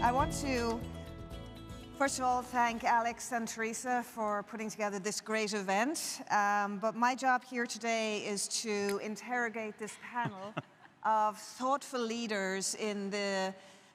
I want to, first of all, thank Alex and Teresa for putting together this great event. But my job here today is to interrogate this panel of thoughtful leaders in the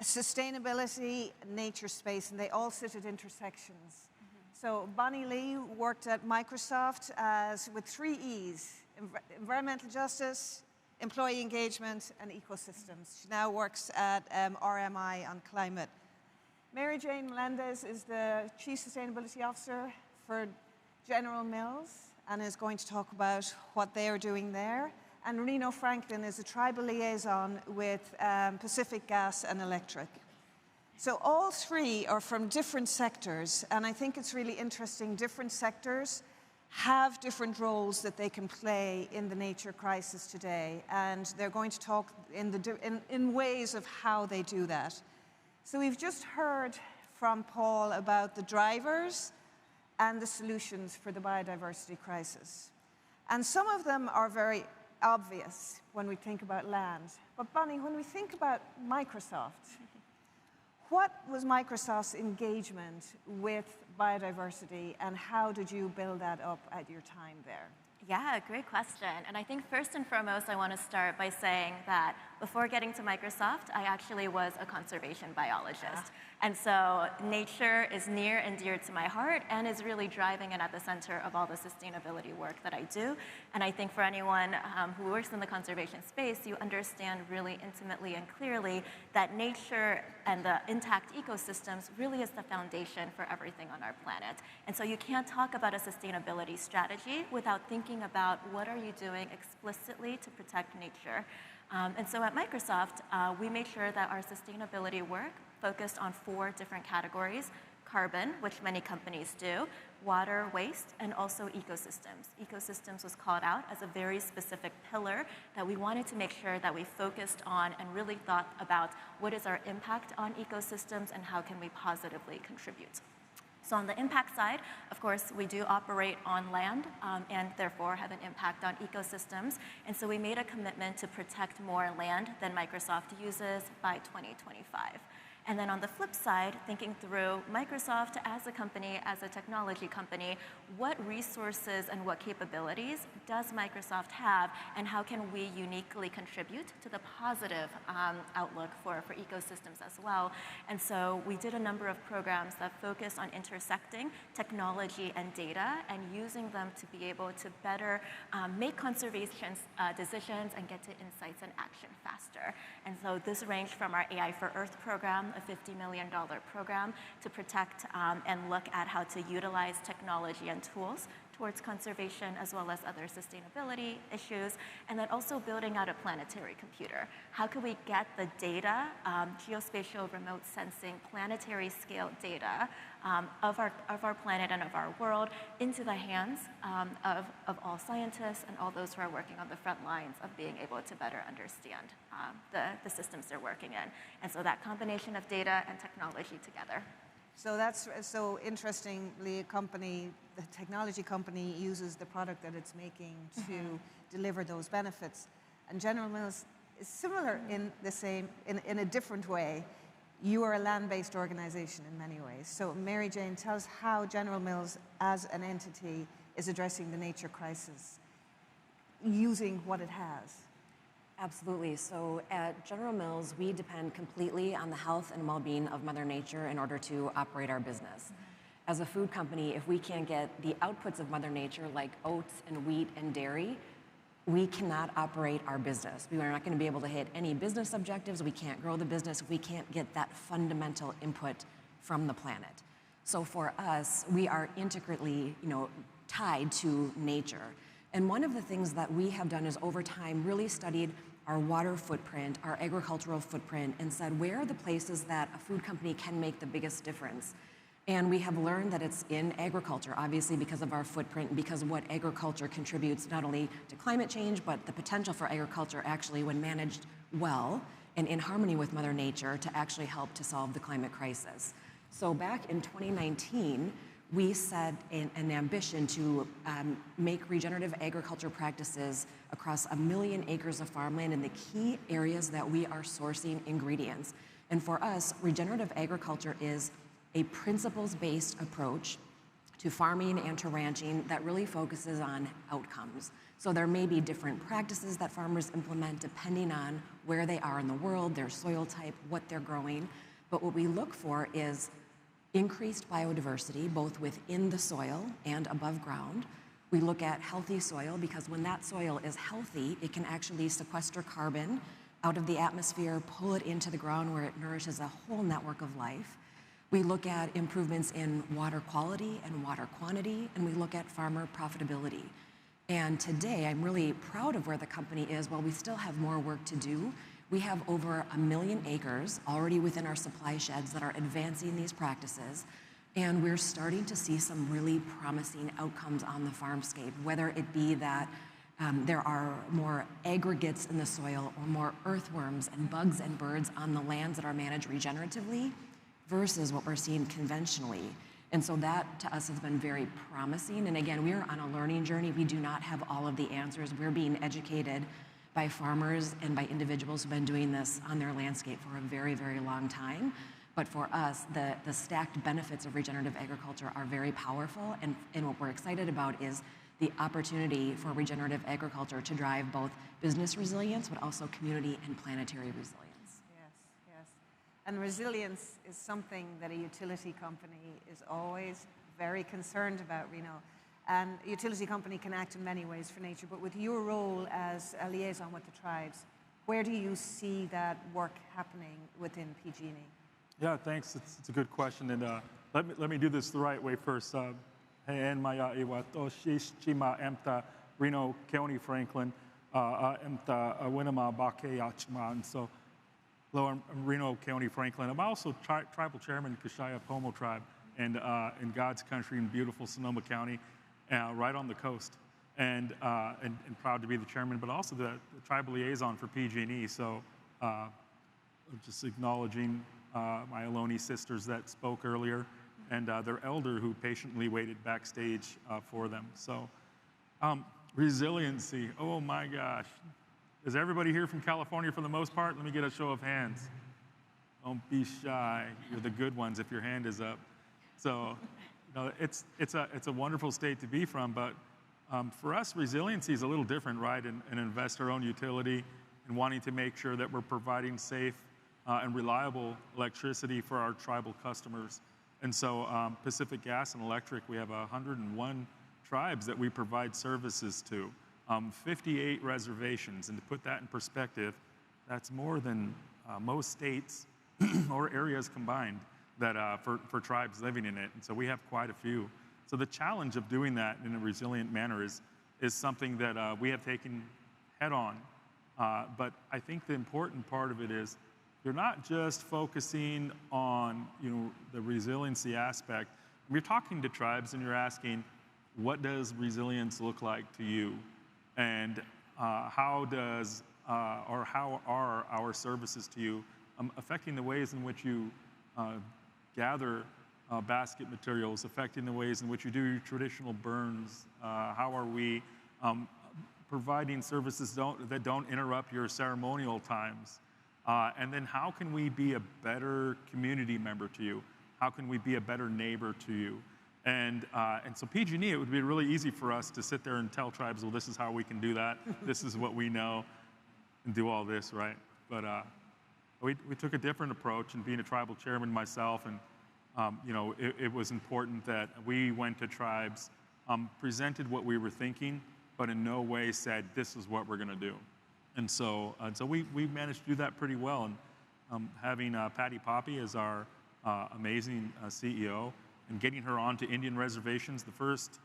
sustainability nature space, and they all sit at intersections. So Bonnie Lee worked at Microsoft with 3 E's: environmental justice, employee engagement, and ecosystems. She now works at RMI on climate. Mary Jane Melendez is the Chief Sustainability Officer for General Mills and is going to talk about what they are doing there. And Reno Franklin is a tribal liaison with Pacific Gas and Electric. So all 3 are from different sectors, and I think it's really interesting. Different sectors have different roles that they can play in the nature crisis today, and they're going to talk in ways of how they do that. So we've just heard from Paul about the drivers and the solutions for the biodiversity crisis. And some of them are very obvious when we think about land. But Bonnie, when we think about Microsoft, what was Microsoft's engagement with biodiversity, and how did you build that up at your time there? Yeah, great question. And I think first and foremost, I want to start by saying that before getting to Microsoft, I actually was a conservation biologist. And so nature is near and dear to my heart and is really driving and at the center of all the sustainability work that I do. And I think for anyone who works in the conservation space, you understand really intimately and clearly that nature and the intact ecosystems really is the foundation for everything on our planet. And so you can't talk about a sustainability strategy without thinking about what are you doing explicitly to protect nature. And so at Microsoft, we made sure that our sustainability work focused on 4 different categories: carbon, which many companies do, water, waste, and also ecosystems. Ecosystems was called out as a very specific pillar that we wanted to make sure that we focused on and really thought about what is our impact on ecosystems and how can we positively contribute. So on the impact side, of course, we do operate on land and therefore have an impact on ecosystems. And so we made a commitment to protect more land than Microsoft uses by 2025. And then on the flip side, thinking through Microsoft as a company, as a technology company, what resources and what capabilities does Microsoft have, and how can we uniquely contribute to the positive outlook for ecosystems as well? And so we did a number of programs that focused on intersecting technology and data and using them to be able to better make conservation decisions and get to insights and action faster. And so this ranged from our AI for Earth program, a $50 million program to protect and look at how to utilize technology and tools towards conservation as well as other sustainability issues, and then also building out a planetary computer. How can we get the data, geospatial remote sensing, planetary scale data of our planet and of our world into the hands of all scientists and all those who are working on the front lines of being able to better understand the systems they're working in. And so that combination of data and technology together. So that's so interestingly, the technology company uses the product that it's making to deliver those benefits. And General Mills is similar in a different way. You are a land-based organization in many ways. So Mary Jane, tell us how General Mills as an entity is addressing the nature crisis using what it has. Absolutely. So at General Mills, we depend completely on the health and well-being of Mother Nature in order to operate our business. As a food company, if we can't get the outputs of Mother Nature like oats and wheat and dairy, we cannot operate our business. We are not going to be able to hit any business objectives. We can't grow the business if we can't get that fundamental input from the planet. So for us, we are intricately, tied to nature. And one of the things that we have done is over time really studied our water footprint, our agricultural footprint, and said, where are the places that a food company can make the biggest difference? And we have learned that it's in agriculture, obviously because of our footprint, because of what agriculture contributes not only to climate change, but the potential for agriculture actually, when managed well and in harmony with Mother Nature, to actually help to solve the climate crisis. So back in 2019, we set an ambition to make regenerative agriculture practices across 1 million acres of farmland in the key areas that we are sourcing ingredients. And for us, regenerative agriculture is a principles-based approach to farming and to ranching that really focuses on outcomes. So there may be different practices that farmers implement depending on where they are in the world, their soil type, what they're growing. But what we look for is increased biodiversity, both within the soil and above ground. We look at healthy soil because when that soil is healthy, it can actually sequester carbon out of the atmosphere, pull it into the ground where it nourishes a whole network of life. We look at improvements in water quality and water quantity, and we look at farmer profitability. And today, I'm really proud of where the company is. While we still have more work to do, we have over 1 million acres already within our supply sheds that are advancing these practices. And we're starting to see some really promising outcomes on the farmscape, whether it be that there are more aggregates in the soil or more earthworms and bugs and birds on the lands that are managed regeneratively versus what we're seeing conventionally. And so that to us has been very promising. And again, we are on a learning journey. We do not have all of the answers. We're being educated by farmers and by individuals who've been doing this on their landscape for a very, very long time. But for us, the stacked benefits of regenerative agriculture are very powerful. And what we're excited about is the opportunity for regenerative agriculture to drive both business resilience, but also community and planetary resilience. Yes. And resilience is something that a utility company is always very concerned about, Reno. And a utility company can act in many ways for nature, but with your role as a liaison with the tribes, where do you see that work happening within PG&E? Yeah, thanks. It's a good question, and let me do this the right way first. And Maya Iwato Shima Emta Reno County Franklin Emta Winema Bake Achman. So, hello, I'm Reno County Franklin. I'm also tribal chairman of Kashaya Pomo tribe, and in God's country in beautiful Sonoma County, right on the coast, and proud to be the chairman, but also the tribal liaison for PG&E. So, just acknowledging my Ohlone sisters that spoke earlier, and their elder who patiently waited backstage for them. So, resiliency, oh my gosh. Is everybody here from California for the most part? Let me get a show of hands. Don't be shy. You're the good ones if your hand is up. So, it's a wonderful state to be from, but for us, resiliency is a little different, right? And investor-owned utility and wanting to make sure that we're providing safe and reliable electricity for our tribal customers. And so Pacific Gas and Electric, we have 101 tribes that we provide services to, 58 reservations. And to put that in perspective, that's more than most states or areas combined that for tribes living in it. And so we have quite a few. So the challenge of doing that in a resilient manner is something that we have taken head on. But I think the important part of it is you're not just focusing on the resiliency aspect. You're talking to tribes and you're asking, what does resilience look like to you? And how are our services to you affecting the ways in which you gather basket materials, affecting the ways in which you do your traditional burns? How are we providing services that don't interrupt your ceremonial times? And then how can we be a better community member to you? How can we be a better neighbor to you? And so PG&E, it would be really easy for us to sit there and tell tribes, well, this is how we can do that. This is what we know, and do all this, right? But we took a different approach, and being a tribal chairman myself, and it was important that we went to tribes, presented what we were thinking, but in no way said, this is what we're going to do. And so we managed to do that pretty well. And having Patty Poppy as our amazing CEO, and getting her onto Indian reservations, the first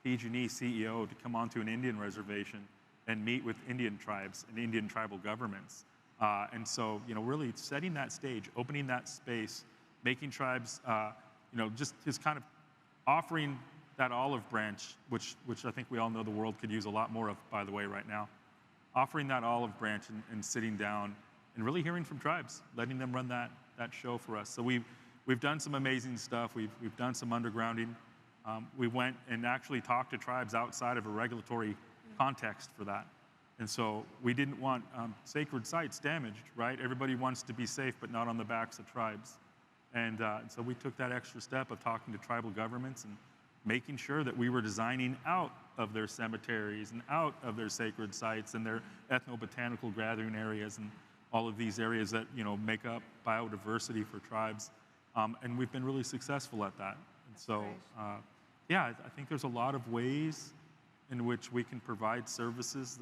PG&E CEO to come onto an Indian reservation and meet with Indian tribes and Indian tribal governments. And so, really setting that stage, opening that space, making tribes, just kind of offering that olive branch, which I think we all know the world could use a lot more of, by the way, right now. Offering that olive branch and sitting down and really hearing from tribes, letting them run that show for us. So we've done some amazing stuff. We've done some undergrounding. We went and actually talked to tribes outside of a regulatory context for that. And so we didn't want sacred sites damaged, right? Everybody wants to be safe, but not on the backs of tribes. And so we took that extra step of talking to tribal governments and making sure that we were designing out of their cemeteries and out of their sacred sites and their ethnobotanical gathering areas and all of these areas that, you know, make up biodiversity for tribes. And we've been really successful at that. And so, yeah, I think there's a lot of ways in which we can provide services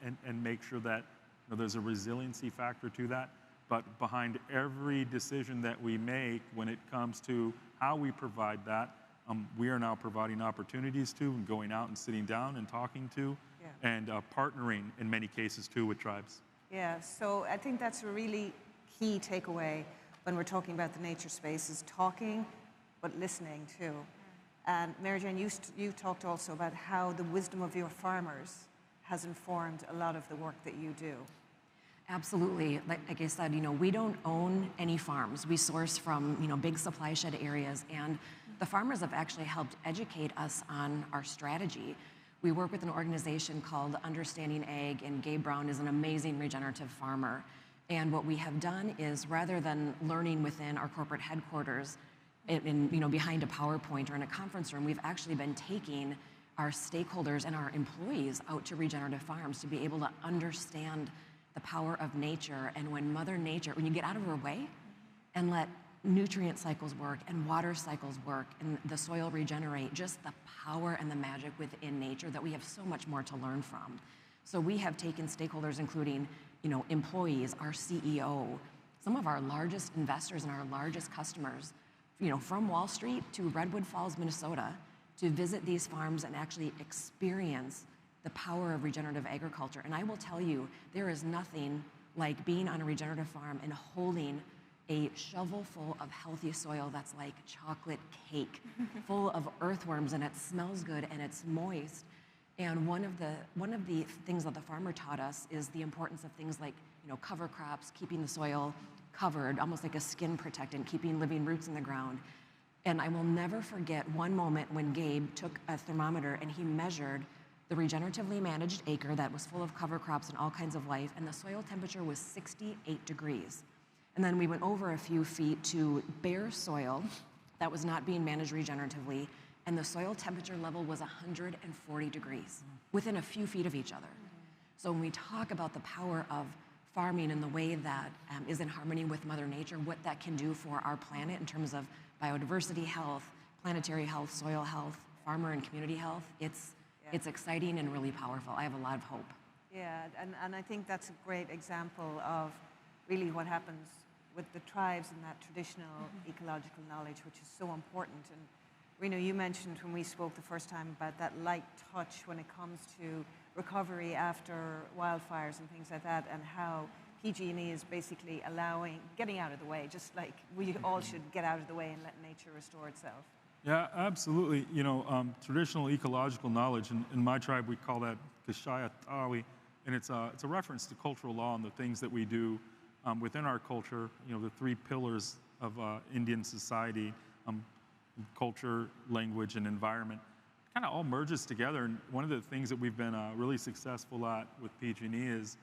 and make sure that, you know, there's a resiliency factor to that. But behind every decision that we make when it comes to how we provide that, we are now providing opportunities to and going out and sitting down and talking to and partnering in many cases too with tribes. Yeah, so I think that's a really key takeaway when we're talking about the nature space is talking, but listening too. And Mary Jane, you talked also about how the wisdom of your farmers has informed a lot of the work that you do. Absolutely. Like I said, you know, we don't own any farms. We source from, you know, big supply shed areas, and the farmers have actually helped educate us on our strategy. We work with an organization called Understanding Ag, and Gabe Brown is an amazing regenerative farmer. And what we have done is, rather than learning within our corporate headquarters, you know, behind a PowerPoint or in a conference room, we've actually been taking our stakeholders and our employees out to regenerative farms to be able to understand the power of nature. And when Mother Nature, when you get out of her way and let nutrient cycles work and water cycles work and the soil regenerate, just the power and the magic within nature that we have so much more to learn from. So we have taken stakeholders, including, you know, employees, our CEO, some of our largest investors and our largest customers, you know, from Wall Street to Redwood Falls, Minnesota, to visit these farms and actually experience the power of regenerative agriculture. And I will tell you, there is nothing like being on a regenerative farm and holding a shovel full of healthy soil that's like chocolate cake, full of earthworms, and it smells good and it's moist. And one of the things that the farmer taught us is the importance of things like, you know, cover crops, keeping the soil covered, almost like a skin protectant, keeping living roots in the ground. And I will never forget one moment when Gabe took a thermometer and he measured the regeneratively managed acre that was full of cover crops and all kinds of life, and the soil temperature was 68 degrees. And then we went over a few feet to bare soil that was not being managed regeneratively, and the soil temperature level was 140 degrees within a few feet of each other. So when we talk about the power of farming and the way that is in harmony with Mother Nature, what that can do for our planet in terms of biodiversity health, planetary health, soil health, farmer and community health, it's exciting and really powerful. I have a lot of hope. Yeah, and I think that's a great example of really what happens with the tribes and that traditional ecological knowledge, which is so important. And Reno, you mentioned when we spoke the first time about that light touch when it comes to recovery after wildfires and things like that, and how PG&E is basically getting out of the way, just like we all should get out of the way and let nature restore itself. Yeah, absolutely. You know, traditional ecological knowledge, in my tribe we call that Kashaya Tawi, and it's a reference to cultural law and the things that we do within our culture. You know, the three pillars of Indian society, culture, language, and environment, kind of all merges together. And one of the things that we've been really successful at with PG&E is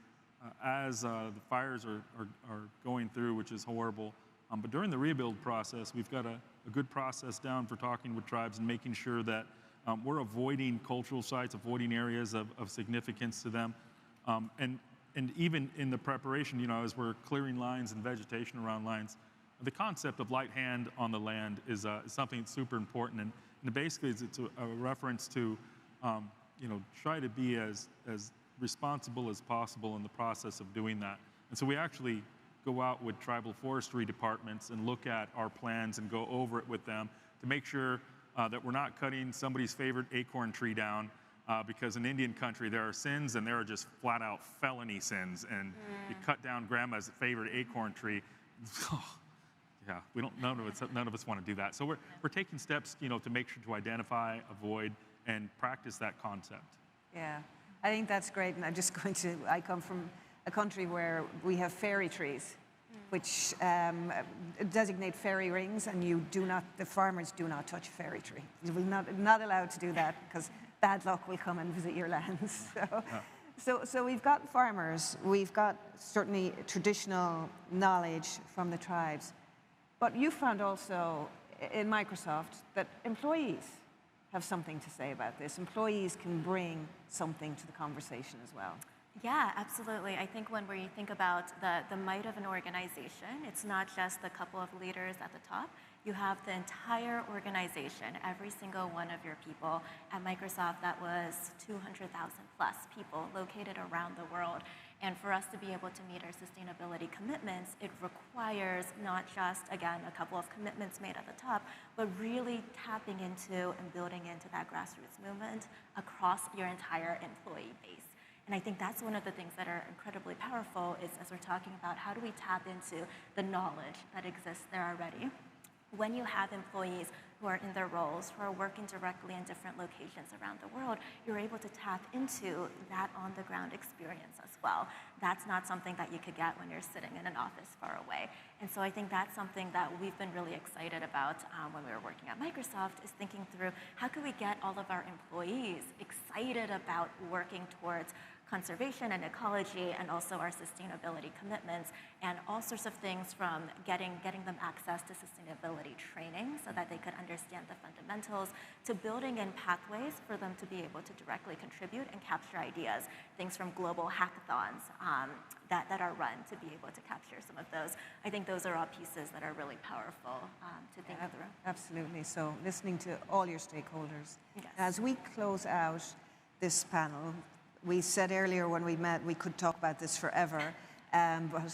as the fires are going through, which is horrible, but during the rebuild process, we've got a good process down for talking with tribes and making sure that we're avoiding cultural sites, avoiding areas of significance to them. And even in the preparation, you know, as we're clearing lines and vegetation around lines, the concept of light hand on the land is something that's super important. And basically, it's a reference to, you know, try to be as responsible as possible in the process of doing that. And so we actually go out with tribal forestry departments and look at our plans and go over it with them to make sure that we're not cutting somebody's favorite acorn tree down, because in Indian country there are sins and there are just flat out felony sins, and you cut down grandma's favorite acorn tree. Yeah, none of us want to do that. So we're taking steps, you know, to make sure to identify, avoid, and practice that concept. Yeah, I think that's great. And I come from a country where we have fairy trees, which designate fairy rings, and the farmers do not touch a fairy tree. You're not allowed to do that because bad luck will come and visit your lands. So, So we've got farmers, we've got certainly traditional knowledge from the tribes, but you found also in Microsoft that employees have something to say about this. Employees can bring something to the conversation as well. Yeah, absolutely. I think when we think about the might of an organization, it's not just the couple of leaders at the top. You have the entire organization, every single one of your people. At Microsoft, that was 200,000 plus people located around the world. And for us to be able to meet our sustainability commitments, it requires not just, again, a couple of commitments made at the top, but really tapping into and building into that grassroots movement across your entire employee base. And I think that's one of the things that are incredibly powerful is as we're talking about how do we tap into the knowledge that exists there already. When you have employees who are in their roles, who are working directly in different locations around the world, you're able to tap into that on-the-ground experience as well. That's not something that you could get when you're sitting in an office far away. And so I think that's something that we've been really excited about when we were working at Microsoft, is thinking through how can we get all of our employees excited about working towards conservation and ecology, and also our sustainability commitments, and all sorts of things from getting them access to sustainability training so that they could understand the fundamentals, to building in pathways for them to be able to directly contribute and capture ideas, things from global hackathons that are run to be able to capture some of those. I think those are all pieces that are really powerful to think through. Absolutely. So listening to all your stakeholders. Yes. As we close out this panel, we said earlier when we met we could talk about this forever, but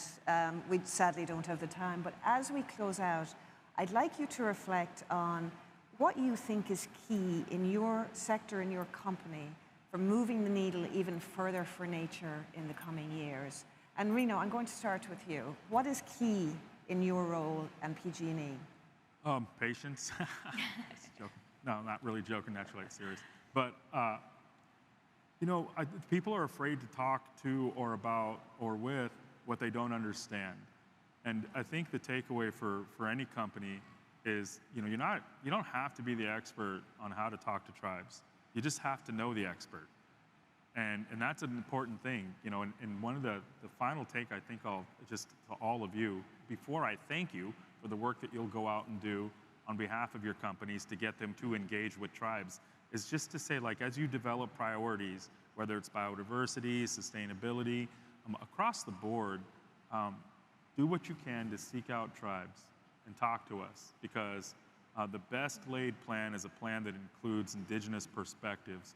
we sadly don't have the time. But as we close out, I'd like you to reflect on what you think is key in your sector, in your company, for moving the needle even further for nature in the coming years. And Reno, I'm going to start with you. What is key in your role and PG&E? Patience. Just joking. No, I'm not really joking, actually, serious. But you know, people are afraid to talk to or about or with what they don't understand. And I think the takeaway for any company is, you know, you don't have to be the expert on how to talk to tribes. You just have to know the expert. And that's an important thing, you know, and one of the final take I think I'll just to all of you, before I thank you for the work that you'll go out and do on behalf of your companies to get them to engage with tribes, is just to say, like, as you develop priorities, whether it's biodiversity, sustainability, across the board, do what you can to seek out tribes and talk to us, because the best laid plan is a plan that includes indigenous perspectives.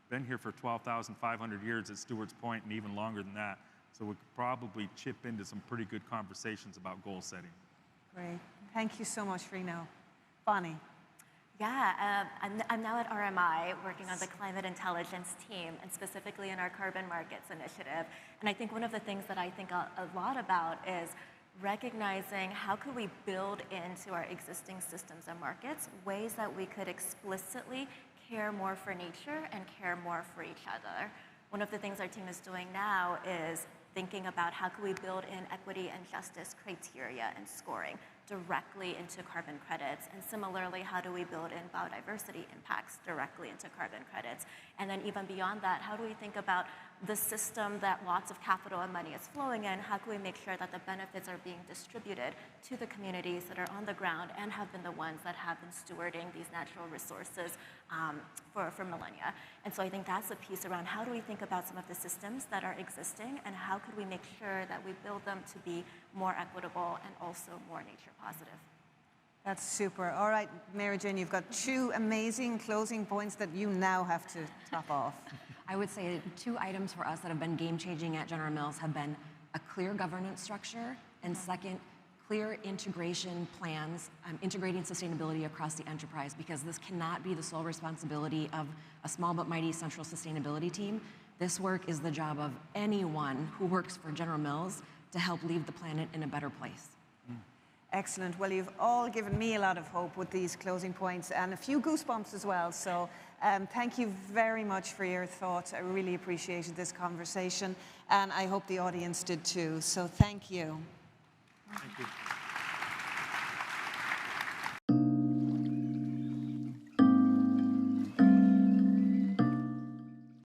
Been here for 12,500 years at Stewart's Point, and even longer than that, so we could probably chip into some pretty good conversations about goal setting. Great. Thank you so much, Reno. Bonnie. Yeah, I'm now at RMI working on the climate intelligence team, and specifically in our carbon markets initiative. And I think one of the things that I think a lot about is recognizing how could we build into our existing systems and markets ways that we could explicitly care more for nature and care more for each other. One of the things our team is doing now is thinking about how can we build in equity and justice criteria and scoring directly into carbon credits, and similarly, how do we build in biodiversity impacts directly into carbon credits? And then even beyond that, how do we think about the system that lots of capital and money is flowing in? How can we make sure that the benefits are being distributed to the communities that are on the ground and have been the ones that have been stewarding these natural resources for millennia? And so I think that's a piece around how do we think about some of the systems that are existing, and how could we make sure that we build them to be more equitable and also more nature positive. That's super. All right, Mary Jane, you've got two amazing closing points that you now have to top off. I would say two items for us that have been game-changing at General Mills have been a clear governance structure, and second, clear integration plans, integrating sustainability across the enterprise, because this cannot be the sole responsibility of a small but mighty central sustainability team. This work is the job of anyone who works for General Mills to help leave the planet in a better place. Excellent. Well, you've all given me a lot of hope with these closing points, and a few goosebumps as well. So thank you very much for your thoughts. I really appreciated this conversation, and I hope the audience did too. So thank you. Thank you.